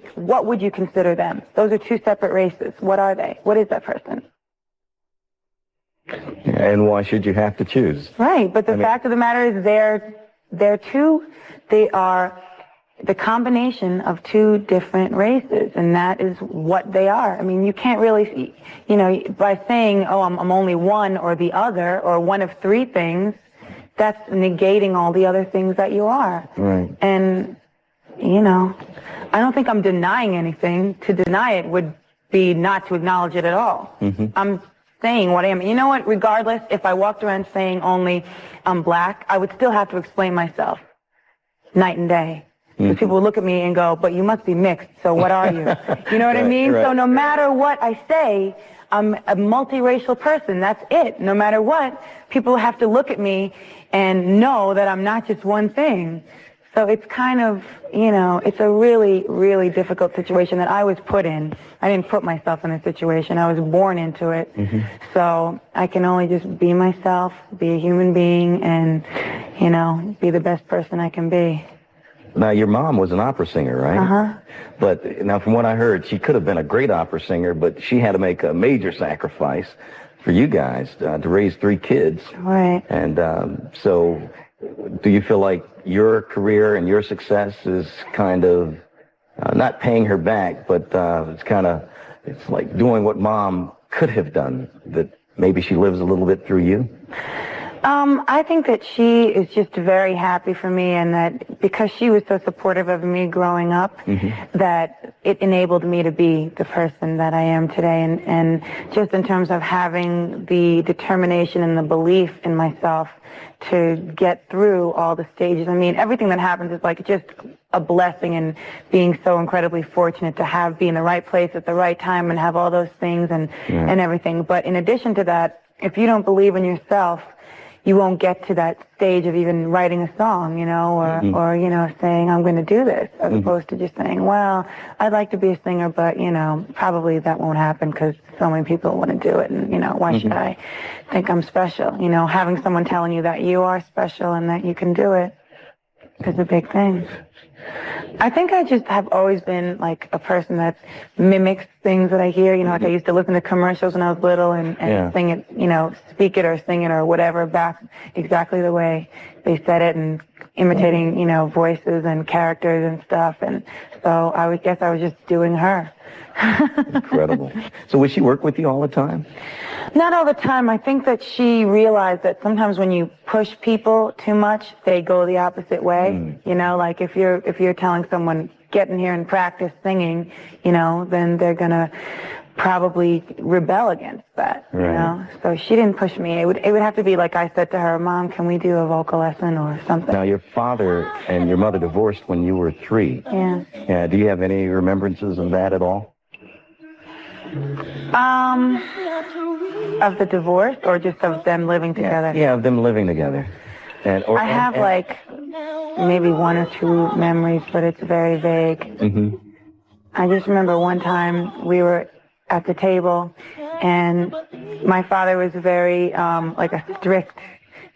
consider them? Those are two separate races. What are they? What is that person? And why should you have to choose? Right, but the fact of the matter is they are the combination of two different races, and that is what they are. I mean, you can't really, you know, by saying, oh, I'm only one or the other, or one of three things, that's negating all the other things that you are. Right. And, you know, I don't think I'm denying anything. To deny it would be not to acknowledge it at all. I'm saying what I am. You know what? Regardless, if I walked around saying only I'm black, I would still have to explain myself night and day. Because people would look at me and go, but you must be mixed, so what are you? You know what I mean? So no matter what I say, I'm a multiracial person. That's it. No matter what, people have to look at me and know that I'm not just one thing. So it's kind of, you know, it's a really, really difficult situation that I was put in. I didn't put myself in a situation. I was born into it. So I can only just be myself, be a human being, and, you know, be the best person I can be. Now, your mom was an opera singer, right? But now, from what I heard, she could have been a great opera singer, but she had to make a major sacrifice for you guys to raise 3 kids. Right. And so do you feel like your career and your success is kind of not paying her back, but it's like doing what mom could have done, that maybe she lives a little bit through you? I think that she is just very happy for me, and that because she was so supportive of me growing up, that it enabled me to be the person that I am today. And just in terms of having the determination and the belief in myself to get through all the stages. I mean, everything that happens is like just a blessing, and being so incredibly fortunate to be in the right place at the right time and have all those things and everything. But in addition to that, if you don't believe in yourself, you won't get to that stage of even writing a song, you know, or you know, saying, I'm going to do this, as opposed to just saying, well, I'd like to be a singer, but, you know, probably that won't happen because so many people want to do it, and, you know, why should I think I'm special? You know, having someone telling you that you are special and that you can do it is a big thing. I think I just have always been like a person that mimics things that I hear. You know, like I used to listen to commercials when I was little and sing it, you know, speak it or sing it or whatever back exactly the way they said it, and imitating, you know, voices and characters and stuff. And so I would guess I was just doing her. Incredible. So would she work with you all the time? Not all the time. I think that she realized that sometimes when you push people too much, they go the opposite way. You know, like if you're telling someone, get in here and practice singing, you know, then they're gonna probably rebel against that. You know? So she didn't push me. It would have to be like I said to her, Mom, can we do a vocal lesson or something? Now, your father and your mother divorced when you were 3. Yeah. Do you have any remembrances of that at all? Of the divorce, or just of them living together? Yeah, of them living together. I have like maybe 1 or 2 memories, but it's very vague. I just remember one time we were at the table, and my father was very like a strict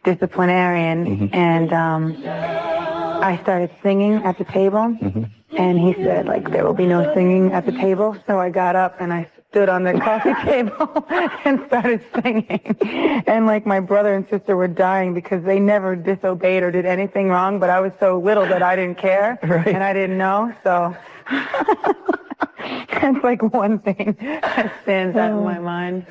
disciplinarian, and I started singing at the table, and he said, like, there will be no singing at the table. So I got up and I stood on the coffee table and started singing. And like my brother and sister were dying because they never disobeyed or did anything wrong, but I was so little that I didn't care and I didn't know. So that's like one thing that stands out in my mind.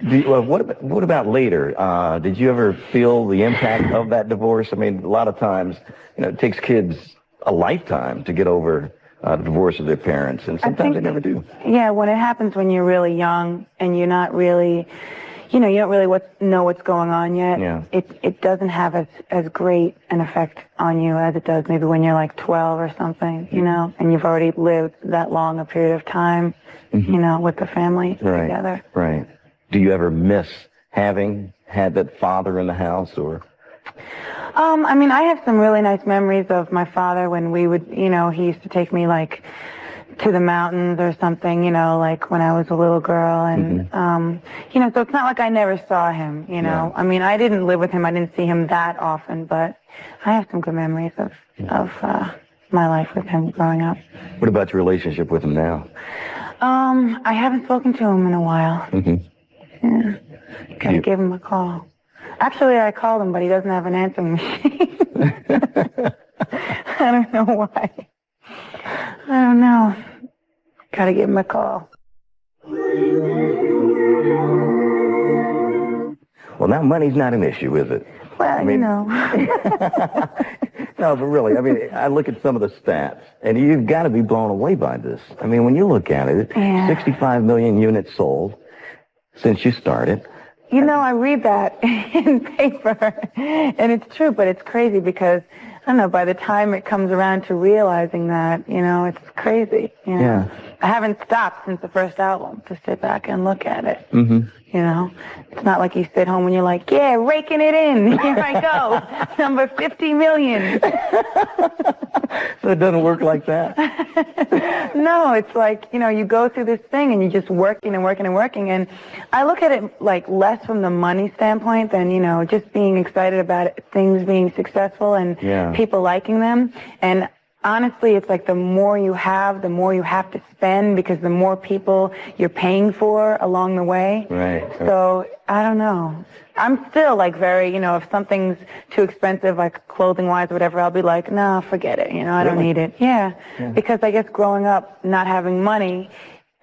What about later? Did you ever feel the impact of that divorce? I mean, a lot of times, you know, it takes kids a lifetime to get over the divorce of their parents, and sometimes they never do. Yeah, when it happens when you're really young and you're not really, you know, you don't really know what's going on yet, it doesn't have as great an effect on you as it does maybe when you're like 12 or something, you know, and you've already lived that long a period of time, you know, with the family together. Right. Do you ever miss having had that father in the house, or? I mean, I have some really nice memories of my father when we would, you know, he used to take me like to the mountains or something, you know, like when I was a little girl, and you know, so it's not like I never saw him, you know. I mean, I didn't live with him, I didn't see him that often, but I have some good memories of my life with him growing up. What about your relationship with him now? I haven't spoken to him in a while. Yeah, gotta give him a call. Actually, I called him, but he doesn't have an answering machine. I don't know why. I don't know. Gotta give him a call. Well, now money's not an issue, is it? Well, I mean, you know. No, but really, I mean, I look at some of the stats, and you've got to be blown away by this. I mean, when you look at it, 65 million units sold since you started. You know, I read that in paper, and it's true, but it's crazy because, I don't know, by the time it comes around to realizing that, you know, it's crazy. You know? Yeah. I haven't stopped since the first album to sit back and look at it. Mm-hmm. You know, it's not like you sit home and you're like, yeah, raking it in. Here I go. Number 50 million. So it doesn't work like that? No, it's like, you know, you go through this thing and you're just working and working and working. And I look at it like less from the money standpoint than, you know, just being excited about it, things being successful and people liking them. And honestly, it's like the more you have to spend because the more people you're paying for along the way. Right. So, I don't know. I'm still like very, you know, if something's too expensive, like clothing-wise or whatever, I'll be like, no, forget it. You know, I don't need it. Yeah. Because I guess growing up not having money,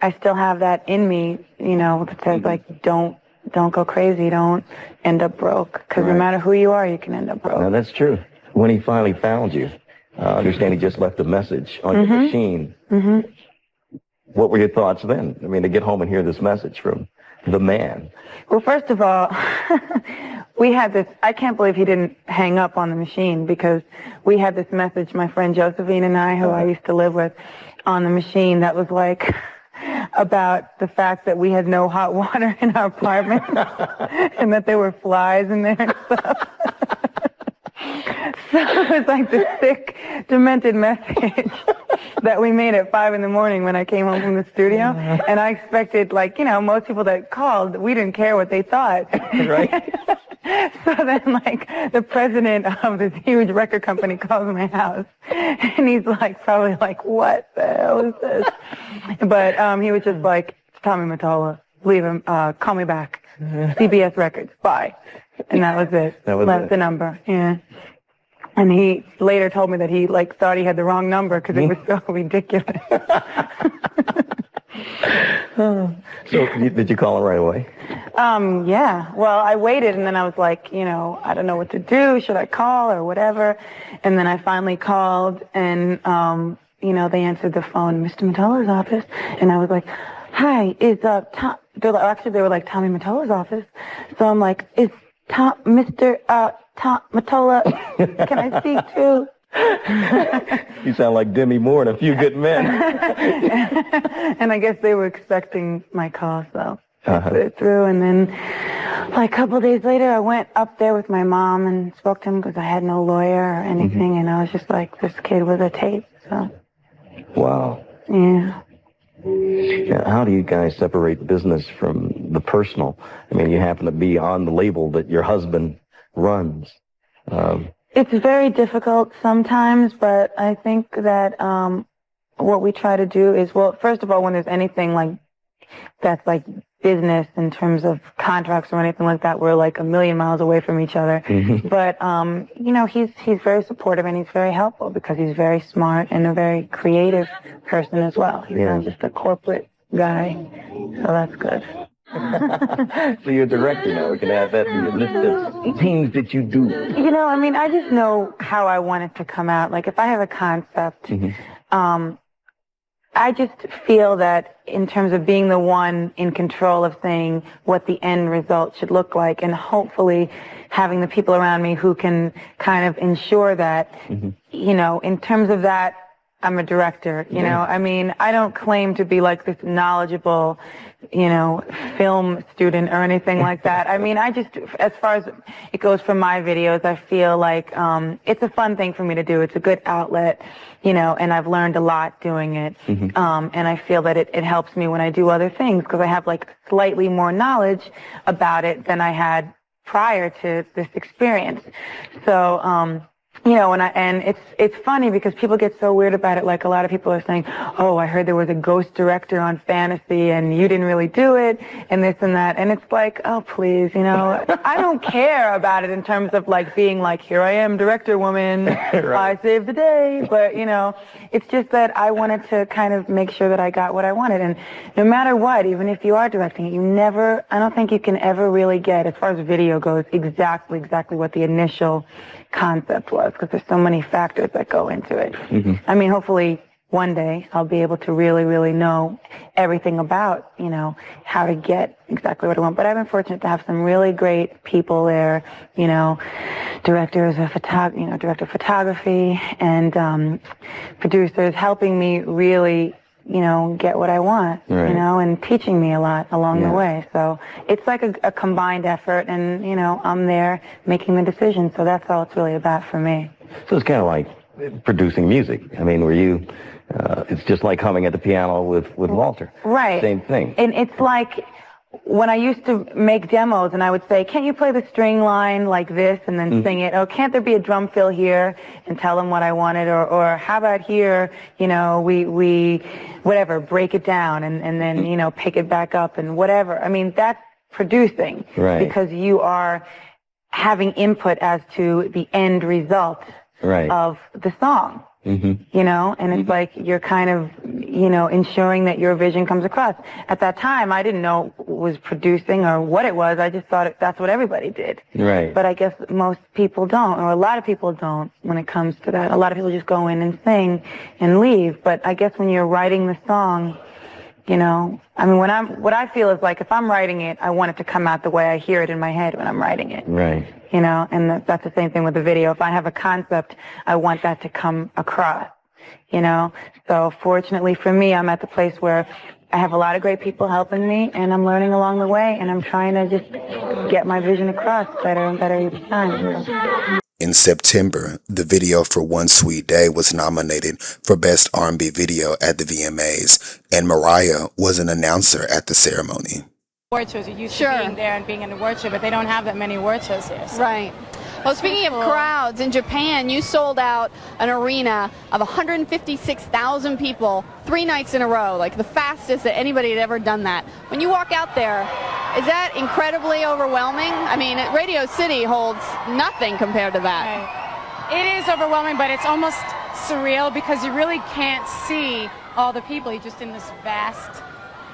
I still have that in me, you know, that says like, don't go crazy. Don't end up broke. Because no matter who you are, you can end up broke. No, that's true. When he finally found you, I understand he just left a message on your machine. Mm-hmm. What were your thoughts then? I mean, to get home and hear this message from the man. Well, first of all, we had this, I can't believe he didn't hang up on the machine because we had this message, my friend Josephine and I, who I used to live with, on the machine that was like about the fact that we had no hot water in our apartment and that there were flies in there and stuff. So it was like this sick, demented message that we made at 5 in the morning when I came home from the studio. And I expected, like, you know, most people that called, we didn't care what they thought. Right. So then, like, the president of this huge record company calls my house. And he's, like, probably like, what the hell is this? But he was just like, it's Tommy Mottola. Leave him. Call me back. CBS Records. Bye. And that was it. That was Left the number. Yeah. And he later told me that he like thought he had the wrong number because it was so ridiculous. So did you call him right away? Yeah. Well, I waited and then I was like, you know, I don't know what to do. Should I call or whatever? And then I finally called and, you know, they answered the phone, Mr. Mottola's office. And I was like, hi, is Tom, actually they were like, Tommy Mottola's office. So I'm like, is Mr. Tom Mottola, can I speak to? You sound like Demi Moore in A Few Good Men. And I guess they were expecting my call, so I put it through. And then, like a couple of days later, I went up there with my mom and spoke to him because I had no lawyer or anything. And I was just like, this kid was a tape. So. Wow. Yeah. Now, how do you guys separate business from the personal? I mean, you happen to be on the label that your husband runs. It's very difficult sometimes, but I think that what we try to do is, well, first of all, when there's anything like that's like business in terms of contracts or anything like that, we're like a million miles away from each other. But you know, he's very supportive and he's very helpful because he's very smart and a very creative person as well. He's not just a corporate guy, so that's good. So you're a director now. We can add that to your list of things that you do. You know, I mean, I just know how I want it to come out. Like, if I have a concept, I just feel that in terms of being the one in control of saying what the end result should look like and hopefully having the people around me who can kind of ensure that, you know, in terms of that, I'm a director, you know. I mean, I don't claim to be like this knowledgeable, you know, film student or anything like that. I mean, I just, as far as it goes for my videos, I feel like it's a fun thing for me to do. It's a good outlet, you know, and I've learned a lot doing it. And I feel that it helps me when I do other things because I have like slightly more knowledge about it than I had prior to this experience. So, you know, and it's funny because people get so weird about it. Like a lot of people are saying, oh, I heard there was a ghost director on Fantasy and you didn't really do it and this and that. And it's like, oh, please, you know, I don't care about it in terms of like being like, here I am, director woman, I saved the day. But, you know, it's just that I wanted to kind of make sure that I got what I wanted. And no matter what, even if you are directing it, I don't think you can ever really get, as far as video goes, exactly what the initial concept was, because there's so many factors that go into it. I mean, hopefully one day I'll be able to really, really know everything about, you know, how to get exactly what I want. But I've been fortunate to have some really great people there, you know, director of photography and producers helping me really, you know, get what I want, you know, and teaching me a lot along the way. So it's like a combined effort, and, you know, I'm there making the decision. So that's all it's really about for me. So it's kind of like producing music. I mean, were you, it's just like humming at the piano with Walter. Right. Same thing. And it's like when I used to make demos and I would say, can't you play the string line like this and then sing it? Oh, can't there be a drum fill here, and tell them what I wanted? Or how about here, you know, we whatever, break it down and then, you know, pick it back up and whatever. I mean, that's producing. Right. Because you are having input as to the end result of the song. You know, and it's like you're kind of, you know, ensuring that your vision comes across. At that time, I didn't know it was producing or what it was. I just thought that's what everybody did. Right. But I guess most people don't, or a lot of people don't when it comes to that. A lot of people just go in and sing and leave. But I guess when you're writing the song, you know, I mean, what I feel is like if I'm writing it, I want it to come out the way I hear it in my head when I'm writing it. Right. You know, and that's the same thing with the video. If I have a concept, I want that to come across, you know. So fortunately for me, I'm at the place where I have a lot of great people helping me, and I'm learning along the way, and I'm trying to just get my vision across better and better each time. In September, the video for One Sweet Day was nominated for Best R&B Video at the VMAs, and Mariah was an announcer at the ceremony. Award shows, you're used to being there and being in the award show, but they don't have that many award shows here. So. Right. Well, speaking of crowds, in Japan, you sold out an arena of 156,000 people 3 nights in a row, like the fastest that anybody had ever done that. When you walk out there, is that incredibly overwhelming? I mean, Radio City holds nothing compared to that. Right. It is overwhelming, but it's almost surreal because you really can't see all the people. You're just in this vast,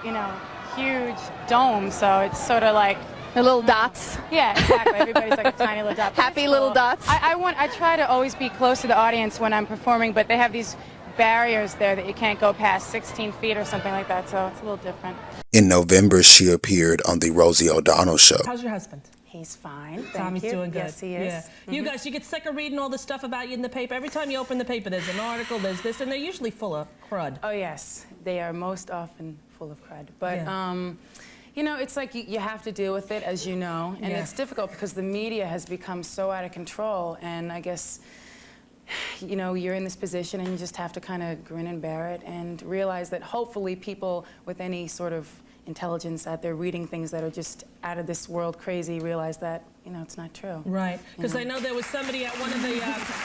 you know, huge dome, so it's sort of like the little dots. Yeah, exactly. Everybody's like a tiny little dot. Happy little dots. I try to always be close to the audience when I'm performing, but they have these barriers there that you can't go past 16 feet or something like that, so it's a little different. In November, she appeared on the Rosie O'Donnell Show. How's your husband? He's fine. Tommy's doing good. Yes, he is. Yeah. You guys, you get sick of reading all the stuff about you in the paper. Every time you open the paper, there's an article, there's this, and they're usually full of crud. Oh, yes. They are most often full of crud. But, you know, it's like you have to deal with it, as you know. And it's difficult because the media has become so out of control. And I guess, you know, you're in this position and you just have to kind of grin and bear it and realize that hopefully people with any sort of intelligence out there reading things that are just out of this world crazy realize that, you know, it's not true. Right. Because I know there was somebody at one of the,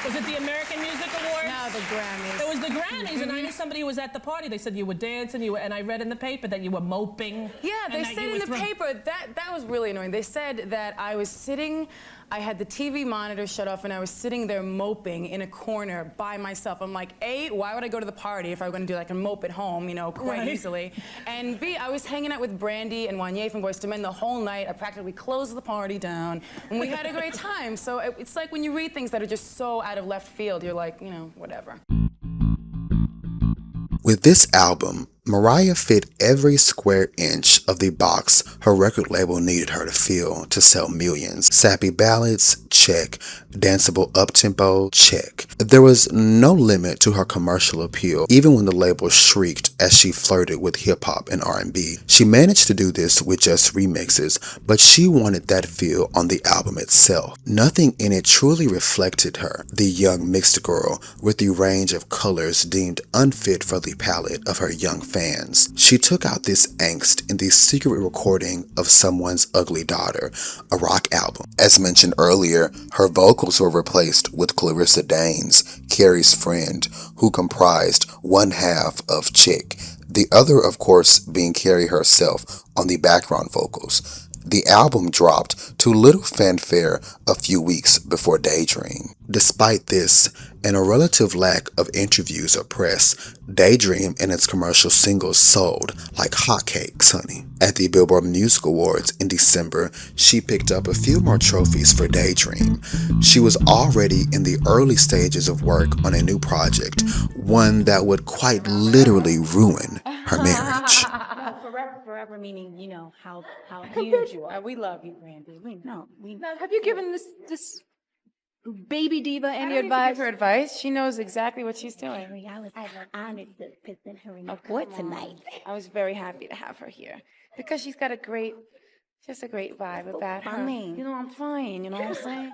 was it the American Music Awards? No, the Grammys. It was the Grammys, and I knew somebody who was at the party. They said you were dancing, and I read in the paper that you were moping. Yeah, they said in the paper, that was really annoying. They said that I was sitting, I had the TV monitor shut off, and I was sitting there moping in a corner by myself. I'm like, A, why would I go to the party if I were going to do like a mope at home, you know, quite easily? And B, I was hanging out with Brandy and Wanye from Boyz II Men the whole night. I practically closed the party down, and we had a great time. So it's like when you read things that are just so out of left field, you're like, you know, whatever. With this album, Mariah fit every square inch of the box her record label needed her to fill to sell millions. Sappy ballads, check. Danceable uptempo, check. There was no limit to her commercial appeal, even when the label shrieked as she flirted with hip-hop and R&B. She managed to do this with just remixes, but she wanted that feel on the album itself. Nothing in it truly reflected her, the young mixed girl with the range of colors deemed unfit for the palate of her young fans. She took out this angst in the secret recording of Someone's Ugly Daughter, a rock album. As mentioned earlier, her vocals were replaced with Clarissa Danes, Carey's friend, who comprised one half of Chick, the other, of course, being Carey herself on the background vocals. The album dropped to little fanfare a few weeks before Daydream. Despite this, and a relative lack of interviews or press, Daydream and its commercial singles sold like hotcakes, honey. At the Billboard Music Awards in December, she picked up a few more trophies for Daydream. She was already in the early stages of work on a new project, one that would quite literally ruin her marriage. Forever meaning, you know, how huge you are. We love you, Brandy. We know. Have you given this baby diva any advice? Her advice. She knows exactly what she's doing. I was honored to present her in the court tonight. I was very happy to have her here because she's got a great vibe about her. Funny. You know, I'm fine. You know what I'm saying?